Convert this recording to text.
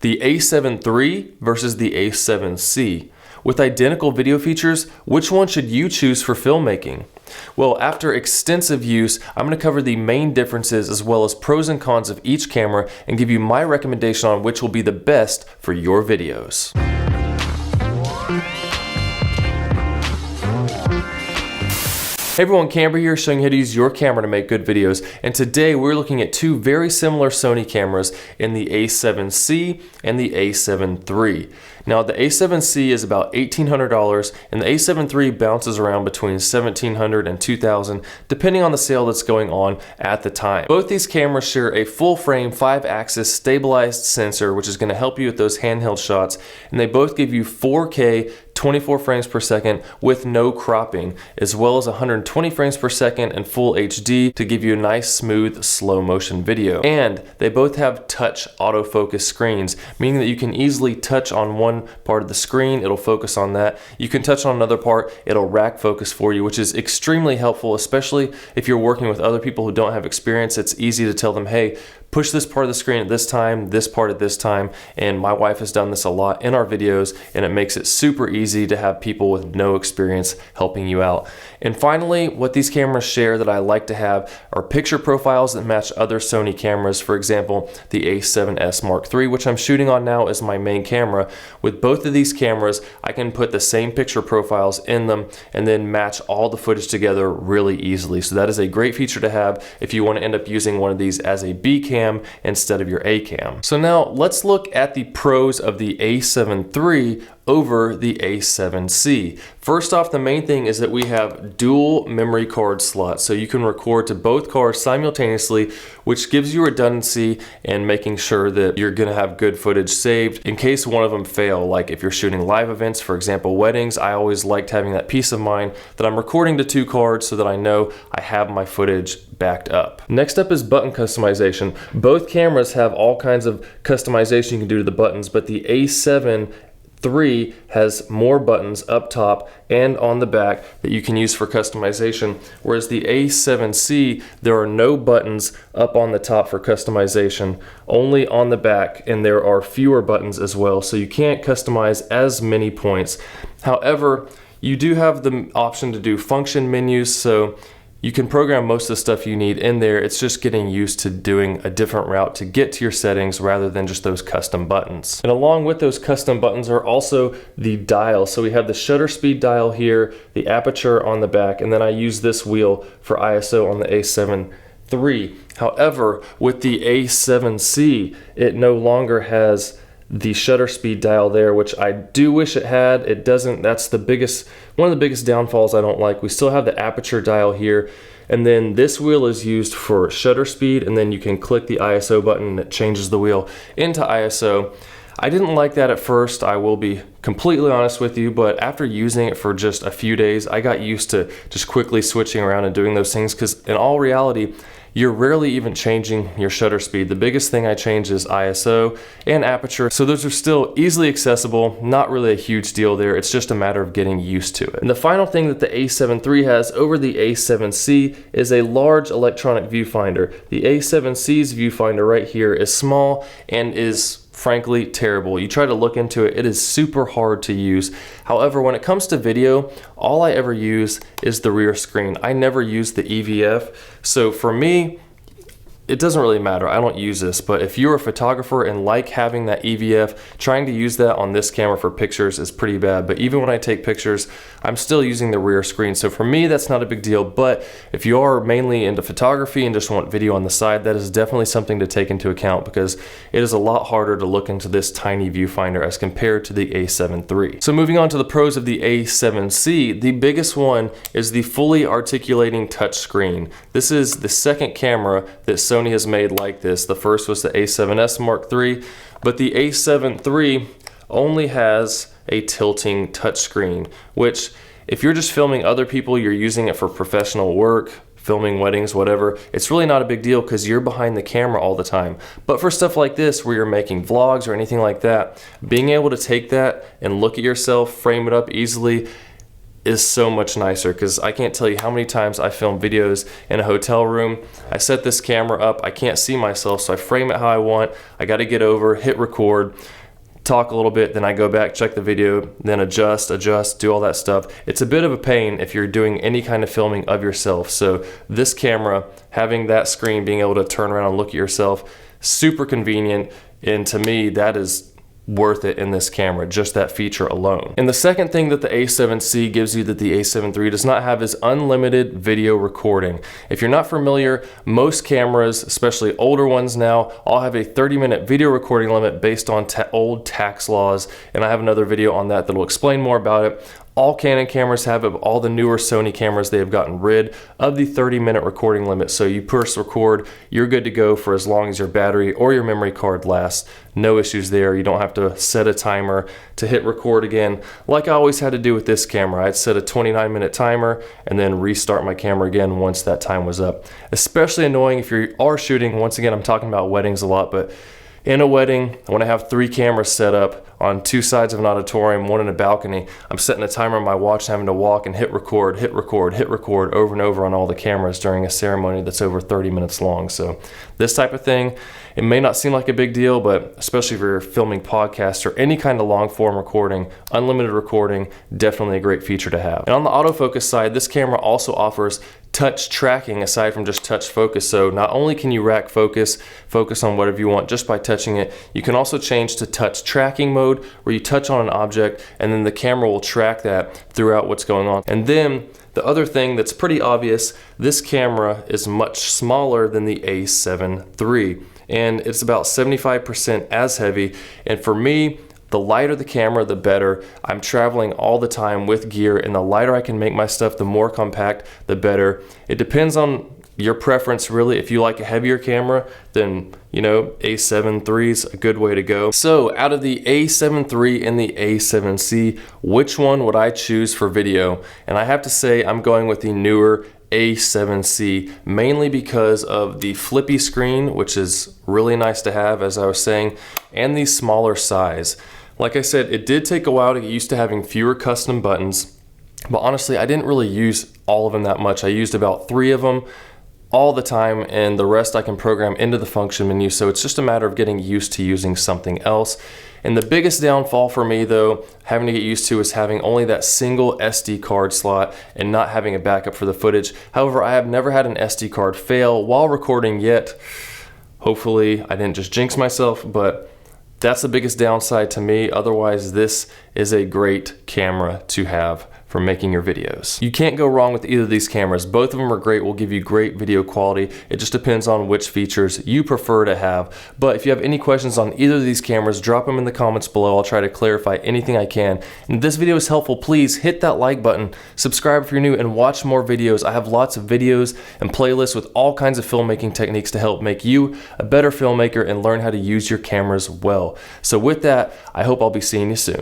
The A7 III versus the A7C. With identical video features, which one should you choose for filmmaking? Well, after extensive use, I'm going to cover the main differences as well as pros and cons of each camera and give you my recommendation on which will be the best for your videos. Hey everyone, Camber here, showing you how to use your camera to make good videos. And today we're looking at two very similar Sony cameras in the A7C and the A7 III. Now the A7C is about $1,800 and the A7 III bounces around between $1,700 and $2,000 depending on the sale that's going on at the time. Both these cameras share a full frame 5-axis stabilized sensor, which is going to help you with those handheld shots, and they both give you 4K 24 frames per second with no cropping, as well as 120 frames per second and full HD to give you a nice smooth slow motion video. And they both have touch autofocus screens, meaning that you can easily touch on one part of the screen, it'll focus on that. You can touch on another part, it'll rack focus for you, which is extremely helpful, especially if you're working with other people who don't have experience. It's easy to tell them, hey, push this part of the screen at this time, this part at this time, and my wife has done this a lot in our videos, and it makes it super easy to have people with no experience helping you out. And finally, what these cameras share that I like to have are picture profiles that match other Sony cameras. For example, the A7S Mark III, which I'm shooting on now, is my main camera. With both of these cameras, I can put the same picture profiles in them and then match all the footage together really easily. So that is a great feature to have if you want to end up using one of these as a B cam instead of your A cam. So now let's look at the pros of the A7 III over the A7C. First off, the main thing is that we have dual memory card slots, so you can record to both cards simultaneously, which gives you redundancy and making sure that you're gonna have good footage saved in case one of them fail. Like if you're shooting live events, for example weddings, I always liked having that peace of mind that I'm recording to two cards so that I know I have my footage backed up. Next up is button customization. Both cameras have all kinds of customization you can do to the buttons, but the A7 III has more buttons up top and on the back that you can use for customization, whereas the A7C, there are no buttons up on the top for customization, only on the back, and there are fewer buttons as well, so you can't customize as many points. However, you do have the option to do function menus, so you can program most of the stuff you need in there. It's just getting used to doing a different route to get to your settings rather than just those custom buttons. And along with those custom buttons are also the dial. So we have the shutter speed dial here, the aperture on the back, and then I use this wheel for ISO on the A7 III. However, with the A7C, it no longer has the shutter speed dial there, which I do wish it had. It doesn't. That's one of the biggest downfalls I don't like. We still have the aperture dial here, and then this wheel is used for shutter speed, and then you can click the ISO button and it changes the wheel into ISO. I didn't like that at first, I will be completely honest with you, but after using it for just a few days, I got used to just quickly switching around and doing those things, because in all reality, you're rarely even changing your shutter speed. The biggest thing I change is ISO and aperture, so those are still easily accessible, not really a huge deal there, it's just a matter of getting used to it. And the final thing that the A7 III has over the A7C is a large electronic viewfinder. The A7C's viewfinder right here is small and is frankly terrible. You try to look into it, it is super hard to use. However, when it comes to video, all I ever use is the rear screen. I never use the EVF. So for me, it doesn't really matter. I don't use this, but if you're a photographer and like having that EVF, trying to use that on this camera for pictures is pretty bad. But even when I take pictures, I'm still using the rear screen. So for me, that's not a big deal. But if you are mainly into photography and just want video on the side, that is definitely something to take into account, because it is a lot harder to look into this tiny viewfinder as compared to the A7 III. So moving on to the pros of the A7C, the biggest one is the fully articulating touchscreen. This is the second camera that Sony has made like this. The first was the A7S Mark III, but the A7 III only has a tilting touchscreen, which if you're just filming other people, you're using it for professional work, filming weddings, whatever, it's really not a big deal because you're behind the camera all the time. But for stuff like this, where you're making vlogs or anything like that, being able to take that and look at yourself, frame it up easily, is so much nicer, because I can't tell you how many times I film videos in a hotel room. I set this camera up, I can't see myself, so I frame it how I want. I got to get over, hit record, talk a little bit, then I go back, check the video, then adjust, do all that stuff. It's a bit of a pain if you're doing any kind of filming of yourself. So this camera, having that screen, being able to turn around and look at yourself, super convenient, and to me that is worth it in this camera, just that feature alone. And the second thing that the A7C gives you that the A7 III does not have is unlimited video recording. If you're not familiar, most cameras, especially older ones now, all have a 30-minute video recording limit based on old tax laws, and I have another video on that that'll explain more about it. All Canon cameras have it, but all the newer Sony cameras, they have gotten rid of the 30-minute recording limit. So you press record, you're good to go for as long as your battery or your memory card lasts. No issues there. You don't have to set a timer to hit record again, like I always had to do with this camera. I'd set a 29-minute timer and then restart my camera again once that time was up. Especially annoying if you are shooting, once again, I'm talking about weddings a lot, but in a wedding, when I have 3 cameras set up on 2 sides of an auditorium, 1 in a balcony, I'm setting a timer on my watch, having to walk and hit record over and over on all the cameras during a ceremony that's over 30 minutes long. So this type of thing, it may not seem like a big deal, but especially if you're filming podcasts or any kind of long form recording, unlimited recording, definitely a great feature to have. And on the autofocus side, this camera also offers touch tracking aside from just touch focus. So not only can you rack focus on whatever you want just by touching it, you can also change to touch tracking mode, where you touch on an object and then the camera will track that throughout what's going on. And then the other thing that's pretty obvious, this camera is much smaller than the A7 III, and it's about 75% as heavy. And for me, the lighter the camera, the better. I'm traveling all the time with gear, and the lighter I can make my stuff, the more compact, the better. It depends on your preference, really. If you like a heavier camera, then A7 III is a good way to go. So out of the A7 III and the A7C, which one would I choose for video? And I have to say I'm going with the newer A7C, mainly because of the flippy screen, which is really nice to have, as I was saying, and the smaller size. Like I said, it did take a while to get used to having fewer custom buttons, but honestly, I didn't really use all of them that much. I used about 3 of them all the time, and the rest I can program into the function menu, so it's just a matter of getting used to using something else. And the biggest downfall for me, though, having to get used to, is having only that single SD card slot and not having a backup for the footage. However, I have never had an SD card fail while recording yet. Hopefully I didn't just jinx myself, but that's the biggest downside to me. Otherwise, this is a great camera to have for making your videos. You can't go wrong with either of these cameras. Both of them are great, will give you great video quality. It just depends on which features you prefer to have. But if you have any questions on either of these cameras, drop them in the comments below. I'll try to clarify anything I can. And if this video is helpful, please hit that like button, subscribe if you're new, and watch more videos. I have lots of videos and playlists with all kinds of filmmaking techniques to help make you a better filmmaker and learn how to use your cameras well. So with that, I hope I'll be seeing you soon.